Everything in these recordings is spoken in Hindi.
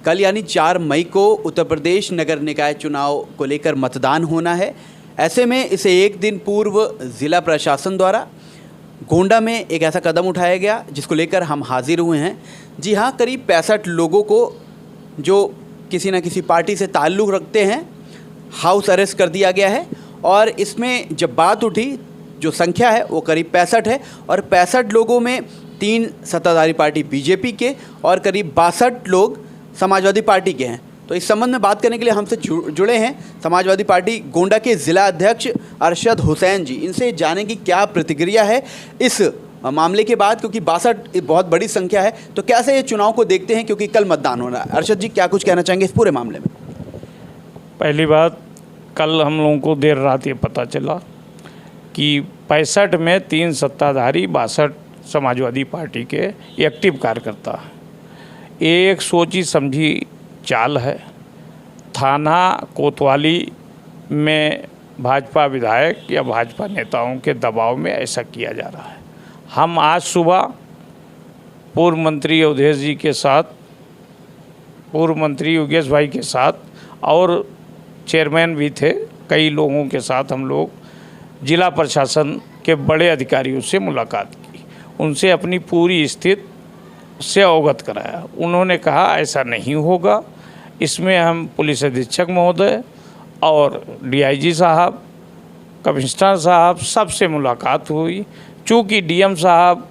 कल यानी 4 मई को उत्तर प्रदेश नगर निकाय चुनाव को लेकर मतदान होना है। ऐसे में इसे एक दिन पूर्व ज़िला प्रशासन द्वारा गोंडा में एक ऐसा कदम उठाया गया जिसको लेकर हम हाजिर हुए हैं। जी हाँ, करीब 65 लोगों को जो किसी न किसी पार्टी से ताल्लुक़ रखते हैं हाउस अरेस्ट कर दिया गया है। और इसमें जब बात उठी, जो संख्या है वो करीब 65 है और 65 लोगों में 3 सत्ताधारी पार्टी बीजेपी के और करीब 62 लोग समाजवादी पार्टी के हैं। तो इस संबंध में बात करने के लिए हमसे जुड़े हैं समाजवादी पार्टी गोंडा के ज़िला अध्यक्ष अरशद हुसैन जी। इनसे जाने की क्या प्रतिक्रिया है इस मामले के बाद, क्योंकि 62 बहुत बड़ी संख्या है। तो कैसे ये चुनाव को देखते हैं, क्योंकि कल मतदान होना है। अरशद जी, क्या कुछ कहना चाहेंगे इस पूरे मामले में? पहली बात, कल हम लोगों को देर रात ये पता चला कि 65 में 3 सत्ताधारी 62 समाजवादी पार्टी के एक्टिव कार्यकर्ता। एक सोची समझी चाल है। थाना कोतवाली में भाजपा विधायक या भाजपा नेताओं के दबाव में ऐसा किया जा रहा है। हम आज सुबह पूर्व मंत्री अवधेश जी के साथ, पूर्व मंत्री योगेश भाई के साथ और चेयरमैन भी थे, कई लोगों के साथ हम लोग जिला प्रशासन के बड़े अधिकारियों से मुलाकात की। उनसे अपनी पूरी स्थिति से अवगत कराया। उन्होंने कहा ऐसा नहीं होगा। इसमें हम पुलिस अधीक्षक महोदय और डीआईजी साहब, कमिश्नर साहब, सबसे मुलाकात हुई। चूँकि डीएम साहब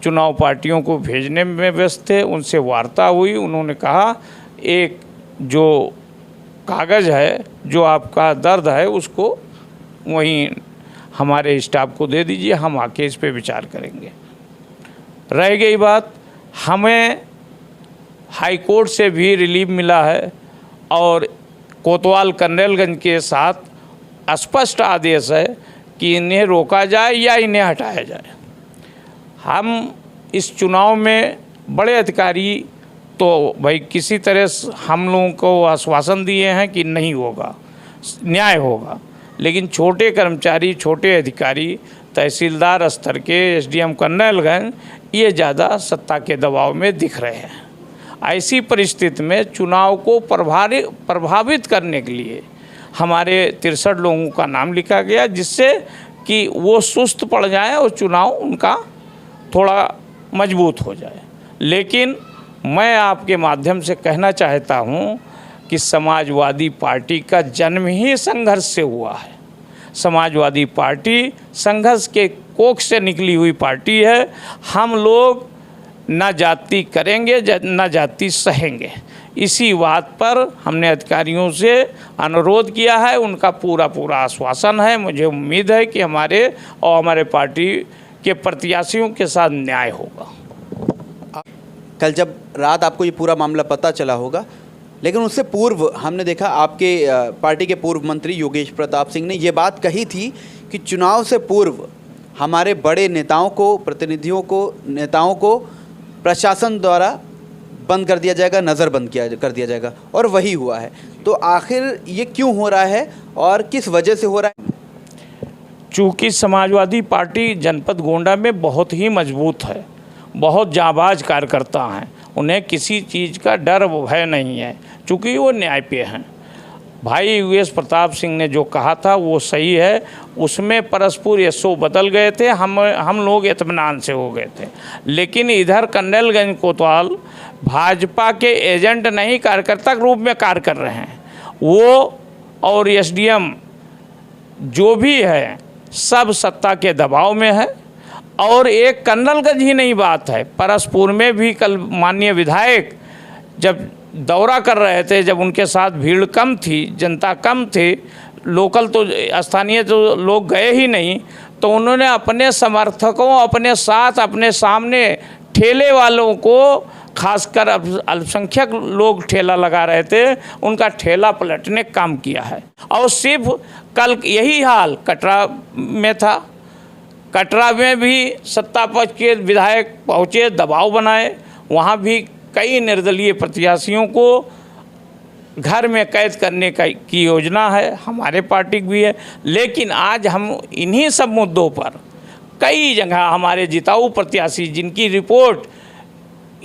चुनाव पार्टियों को भेजने में व्यस्त थे, उनसे वार्ता हुई। उन्होंने कहा एक जो कागज़ है, जो आपका दर्द है, उसको वहीं हमारे स्टाफ को दे दीजिए, हम आके इस पे विचार करेंगे। रह गई बात, हमें हाई कोर्ट से भी रिलीफ मिला है और कोतवाल कन्नैलगंज के साथ स्पष्ट आदेश है कि इन्हें रोका जाए या इन्हें हटाया जाए। हम इस चुनाव में बड़े अधिकारी तो भाई किसी तरह हम लोगों को आश्वासन दिए हैं कि नहीं होगा, न्याय होगा, लेकिन छोटे कर्मचारी, छोटे अधिकारी, तहसीलदार स्तर के, एसडीएम कन्नैलगंज, ये ज़्यादा सत्ता के दबाव में दिख रहे हैं। ऐसी परिस्थिति में चुनाव को प्रभावित करने के लिए हमारे 63 लोगों का नाम लिखा गया, जिससे कि वो सुस्त पड़ जाए और चुनाव उनका थोड़ा मजबूत हो जाए। लेकिन मैं आपके माध्यम से कहना चाहता हूँ कि समाजवादी पार्टी का जन्म ही संघर्ष से हुआ है। समाजवादी पार्टी संघर्ष के कोख से निकली हुई पार्टी है। हम लोग ना जाति करेंगे ना जाति सहेंगे। इसी बात पर हमने अधिकारियों से अनुरोध किया है। उनका पूरा आश्वासन है। मुझे उम्मीद है कि हमारे पार्टी के प्रत्याशियों के साथ न्याय होगा। कल जब रात आपको ये पूरा मामला पता चला होगा, लेकिन उससे पूर्व हमने देखा आपके पार्टी के पूर्व मंत्री योगेश प्रताप सिंह ने ये बात कही थी कि चुनाव से पूर्व हमारे बड़े नेताओं को, प्रतिनिधियों को, नेताओं को प्रशासन द्वारा बंद कर दिया जाएगा, नज़रबंद कर दिया जाएगा, और वही हुआ है। तो आखिर ये क्यों हो रहा है और किस वजह से हो रहा है? चूँकि समाजवादी पार्टी जनपद गोंडा में बहुत ही मजबूत है, बहुत जांबाज कार्यकर्ता हैं, उन्हें किसी चीज़ का डर भय नहीं है, चूँकि वो न्याय पे हैं। भाई योगेश प्रताप सिंह ने जो कहा था वो सही है। उसमें परस्पर यशो बदल गए थे, हम लोग इत्मीनान से हो गए थे। लेकिन इधर कन्नैलगंज कोतवाल भाजपा के एजेंट नहीं, कार्यकर्ता के रूप में कार्य कर रहे हैं। वो और एसडीएम जो भी है सब सत्ता के दबाव में है। और एक कन्नैलगंज ही नहीं बात है, परसपुर में भी कल माननीय विधायक जब दौरा कर रहे थे, जब उनके साथ भीड़ कम थी, जनता कम थी, लोकल तो स्थानीय तो लोग गए ही नहीं, तो उन्होंने अपने समर्थकों, अपने साथ, अपने सामने ठेले वालों को, खासकर अल्पसंख्यक लोग ठेला लगा रहे थे, उनका ठेला पलटने काम किया है। और सिर्फ कल यही हाल कटरा में था। कटरा में भी सत्ता पक्ष के विधायक पहुँचे, दबाव बनाए। वहाँ भी कई निर्दलीय प्रत्याशियों को घर में कैद करने की योजना है, हमारे पार्टी की भी है। लेकिन आज हम इन्हीं सब मुद्दों पर कई जगह हमारे जिताऊ प्रत्याशी जिनकी रिपोर्ट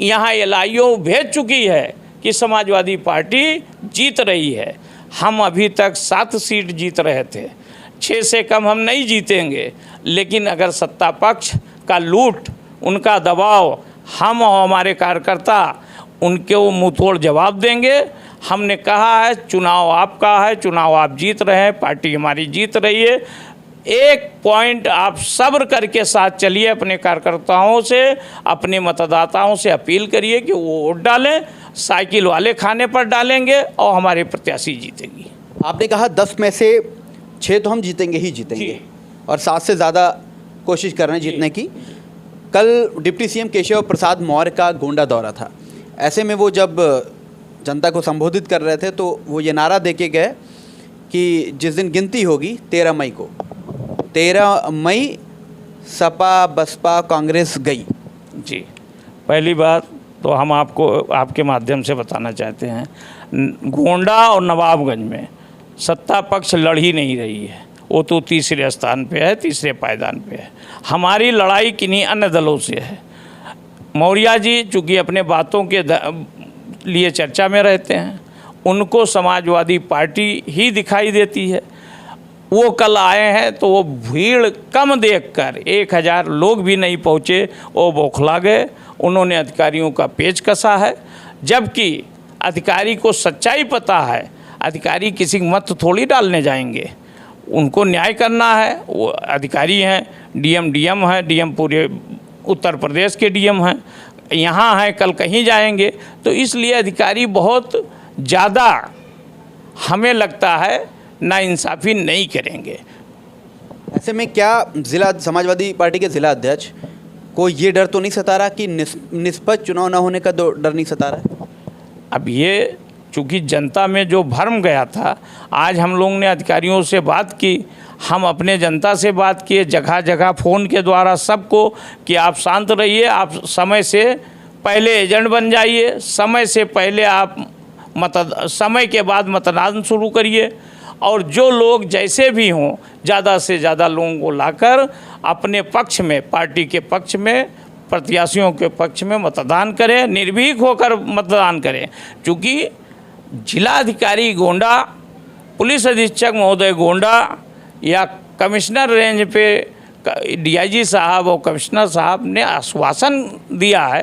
यहाँ एलआईओ भेज चुकी है कि समाजवादी पार्टी जीत रही है। हम अभी तक 7 सीट जीत रहे थे, 6 से कम हम नहीं जीतेंगे, लेकिन अगर सत्ता पक्ष का लूट, उनका दबाव, हम और हमारे कार्यकर्ता उनके वो मुंहतोड़ जवाब देंगे। हमने कहा है चुनाव आपका है, चुनाव आप जीत रहे हैं, पार्टी हमारी जीत रही है। एक पॉइंट आप सब्र करके साथ चलिए, अपने कार्यकर्ताओं से, अपने मतदाताओं से अपील करिए कि वो वोट डालें, साइकिल वाले खाने पर डालेंगे और हमारे प्रत्याशी जीतेंगी। आपने कहा 10 में से 6 तो हम जीतेंगे ही जीतेंगे और 7 से ज़्यादा कोशिश कर रहे हैं जीतने की। कल डिप्टी सीएम केशव प्रसाद मौर्य का गोंडा दौरा था। ऐसे में वो जब जनता को संबोधित कर रहे थे तो वो ये नारा दे के गए कि जिस दिन गिनती होगी 13 मई को, 13 मई सपा बसपा कांग्रेस गई। जी, पहली बात तो हम आपको आपके माध्यम से बताना चाहते हैं, गोंडा और नवाबगंज में सत्ता पक्ष लड़ ही नहीं रही है, वो तो तीसरे स्थान पे है, तीसरे पायदान पे है। हमारी लड़ाई किन्हीं अन्य दलों से है। मौर्य जी चूँकि अपने बातों के लिए चर्चा में रहते हैं, उनको समाजवादी पार्टी ही दिखाई देती है। वो कल आए हैं तो वो भीड़ कम देखकर 1000 लोग भी नहीं पहुँचे, वो बौखला गए। उन्होंने अधिकारियों का पेच कसा है, जबकि अधिकारी को सच्चाई पता है। अधिकारी किसी मत थोड़ी डालने जाएंगे, उनको न्याय करना है। वो अधिकारी हैं, डीएम हैं, डीएम पूरे उत्तर प्रदेश के डीएम हैं, यहाँ हैं, कल कहीं जाएंगे। तो इसलिए अधिकारी बहुत ज़्यादा हमें लगता है नाइंसाफ़ी नहीं करेंगे। ऐसे में क्या ज़िला समाजवादी पार्टी के ज़िला अध्यक्ष को ये डर तो नहीं सता रहा कि निष्पक्ष चुनाव ना होने का डर नहीं सता रहा है? अब ये चूँकि जनता में जो भ्रम गया था, आज हम लोगों ने अधिकारियों से बात की, हम अपने जनता से बात किए, जगह जगह फ़ोन के द्वारा सबको कि आप शांत रहिए, आप समय से पहले एजेंट बन जाइए, समय से पहले आप समय के बाद मतदान शुरू करिए, और जो लोग जैसे भी हों ज़्यादा से ज़्यादा लोगों को लाकर अपने पक्ष में, पार्टी के पक्ष में, प्रत्याशियों के पक्ष में मतदान करें, निर्भीक होकर मतदान करें। चूँकि जिलाधिकारी गोंडा, पुलिस अधीक्षक महोदय गोंडा या कमिश्नर रेंज पे डीआईजी साहब और कमिश्नर साहब ने आश्वासन दिया है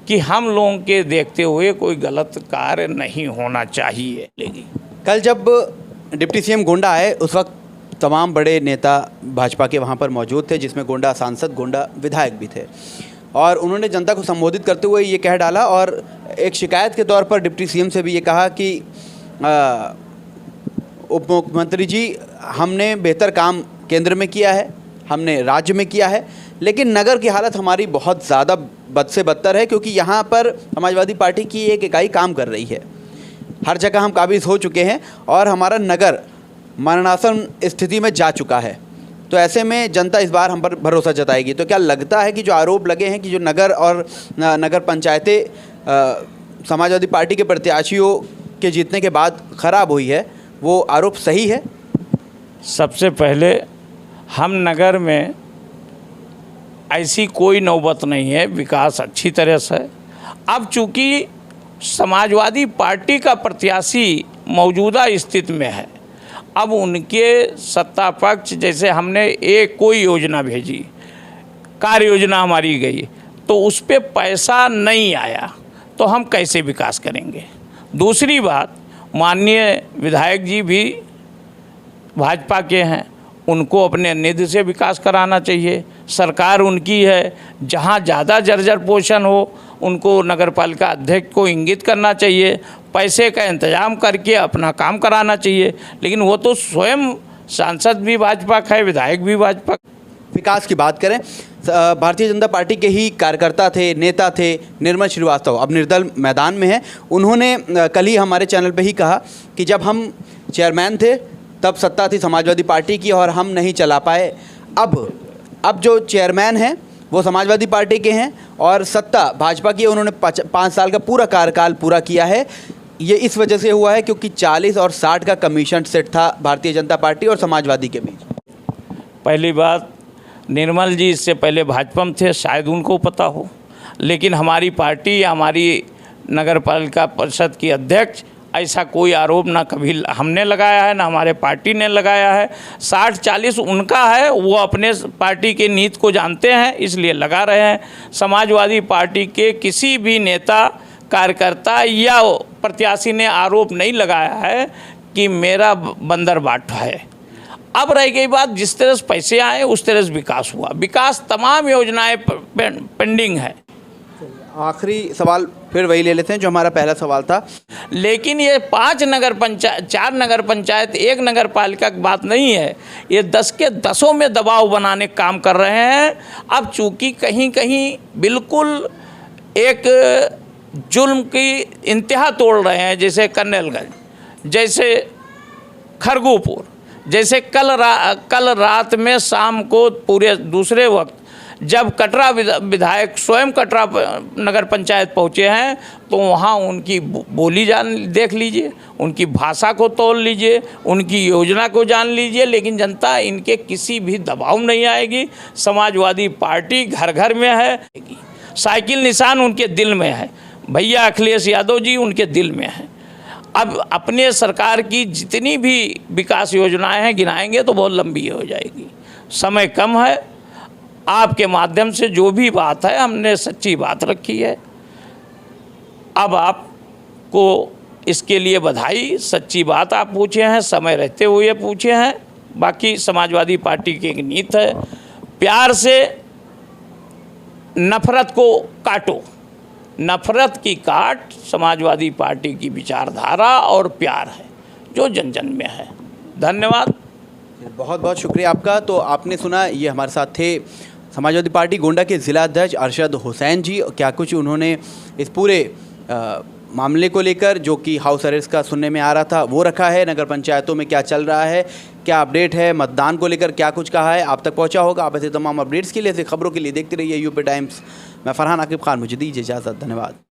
कि हम लोगों के देखते हुए कोई गलत कार्य नहीं होना चाहिए। लेकिन कल जब डिप्टी सीएम गोंडा आए उस वक्त तमाम बड़े नेता भाजपा के वहाँ पर मौजूद थे, जिसमें गोंडा सांसद, गोंडा विधायक भी थे, और उन्होंने जनता को संबोधित करते हुए ये कह डाला और एक शिकायत के तौर पर डिप्टी सीएम से भी ये कहा कि उप मुख्यमंत्री जी, हमने बेहतर काम केंद्र में किया है, हमने राज्य में किया है, लेकिन नगर की हालत हमारी बहुत ज़्यादा बद से बदतर है, क्योंकि यहाँ पर समाजवादी पार्टी की एक इकाई काम कर रही है। हर जगह हम काबिज हो चुके हैं और हमारा नगर मरणासन स्थिति में जा चुका है। तो ऐसे में जनता इस बार हम पर भरोसा जताएगी। तो क्या लगता है कि जो आरोप लगे हैं कि जो नगर और नगर पंचायतें समाजवादी पार्टी के प्रत्याशियों के जीतने के बाद ख़राब हुई है, वो आरोप सही है? सबसे पहले हम नगर में ऐसी कोई नौबत नहीं है, विकास अच्छी तरह से है। अब चूँकि समाजवादी पार्टी का प्रत्याशी मौजूदा स्थिति में है, अब उनके सत्ता पक्ष, जैसे हमने एक कोई योजना भेजी, कार्य योजना हमारी गई, तो उस पर पैसा नहीं आया तो हम कैसे विकास करेंगे। दूसरी बात, माननीय विधायक जी भी भाजपा के हैं, उनको अपने निधि से विकास कराना चाहिए। सरकार उनकी है, जहाँ ज़्यादा जर्जर पोषण हो उनको नगरपालिका अध्यक्ष को इंगित करना चाहिए, पैसे का इंतजाम करके अपना काम कराना चाहिए। लेकिन वो तो स्वयं सांसद भी भाजपा का है, विधायक भी भाजपा। विकास की बात करें, भारतीय जनता पार्टी के ही कार्यकर्ता थे, नेता थे निर्मल श्रीवास्तव, अब निर्दल मैदान में है। उन्होंने कल ही हमारे चैनल पे ही कहा कि जब हम चेयरमैन थे तब सत्ता थी समाजवादी पार्टी की और हम नहीं चला पाए। अब जो चेयरमैन हैं वो समाजवादी पार्टी के हैं और सत्ता भाजपा की, उन्होंने 5 साल का पूरा कार्यकाल पूरा किया है। ये इस वजह से हुआ है क्योंकि 40 और 60 का कमीशन सेट था भारतीय जनता पार्टी और समाजवादी के बीच। पहली बात, निर्मल जी इससे पहले भाजपा में थे, शायद उनको पता हो, लेकिन हमारी पार्टी, हमारी नगर पालिका परिषद की अध्यक्ष, ऐसा कोई आरोप ना कभी हमने लगाया है ना हमारे पार्टी ने लगाया है। 60-40 उनका है, वो अपने पार्टी के नीति को जानते हैं इसलिए लगा रहे हैं। समाजवादी पार्टी के किसी भी नेता, कार्यकर्ता या प्रत्याशी ने आरोप नहीं लगाया है कि मेरा बंदर बाट है। अब रह गई बात, जिस तरह से पैसे आए उस तरह से विकास हुआ। विकास तमाम योजनाएं पेंडिंग है। आखिरी सवाल फिर वही ले लेते हैं जो हमारा पहला सवाल था। लेकिन ये 4 नगर पंचायत 1 नगर पालिका की बात नहीं है, ये 10 के 10 में दबाव बनाने का काम कर रहे हैं। अब चूंकि कहीं कहीं बिल्कुल एक जुल्म की इंतहा तोड़ रहे हैं, जैसे कन्नेलगंज, जैसे खरगोपुर, जैसे कल रात में शाम को पूरे दूसरे वक्त जब कटरा विधायक स्वयं कटरा नगर पंचायत पहुँचे हैं तो वहाँ उनकी बोली देख लीजिए, उनकी भाषा को तोल लीजिए, उनकी योजना को जान लीजिए, लेकिन जनता इनके किसी भी दबाव नहीं आएगी। समाजवादी पार्टी घर घर में है, साइकिल निशान उनके दिल में है। भैया अखिलेश यादव जी उनके दिल में है। अब अपने सरकार की जितनी भी विकास योजनाएं हैं गिनाएंगे तो बहुत लंबी हो जाएगी, समय कम है। आपके माध्यम से जो भी बात है हमने सच्ची बात रखी है। अब आपको इसके लिए बधाई, सच्ची बात आप पूछे हैं, समय रहते हुए पूछे हैं। बाकी समाजवादी पार्टी की एक नीति है, प्यार से नफरत को काटो। नफरत की काट समाजवादी पार्टी की विचारधारा और प्यार है जो जन जन में है। धन्यवाद, बहुत बहुत शुक्रिया आपका। तो आपने सुना, ये हमारे साथ थे समाजवादी पार्टी गोंडा के ज़िला अध्यक्ष अरशद हुसैन जी। क्या कुछ उन्होंने इस पूरे मामले को लेकर, जो कि हाउस अरेस्ट का सुनने में आ रहा था, वो रखा है। नगर पंचायतों में क्या चल रहा है, क्या अपडेट है, मतदान को लेकर क्या कुछ कहा है, आप तक पहुंचा होगा। आप ऐसे तमाम अपडेट्स के लिए, ऐसे खबरों के लिए देखते रहिए यूपी टाइम्स। मैं फरहान आकिब खान, मुझे दीजिए इजाज़त। धन्यवाद।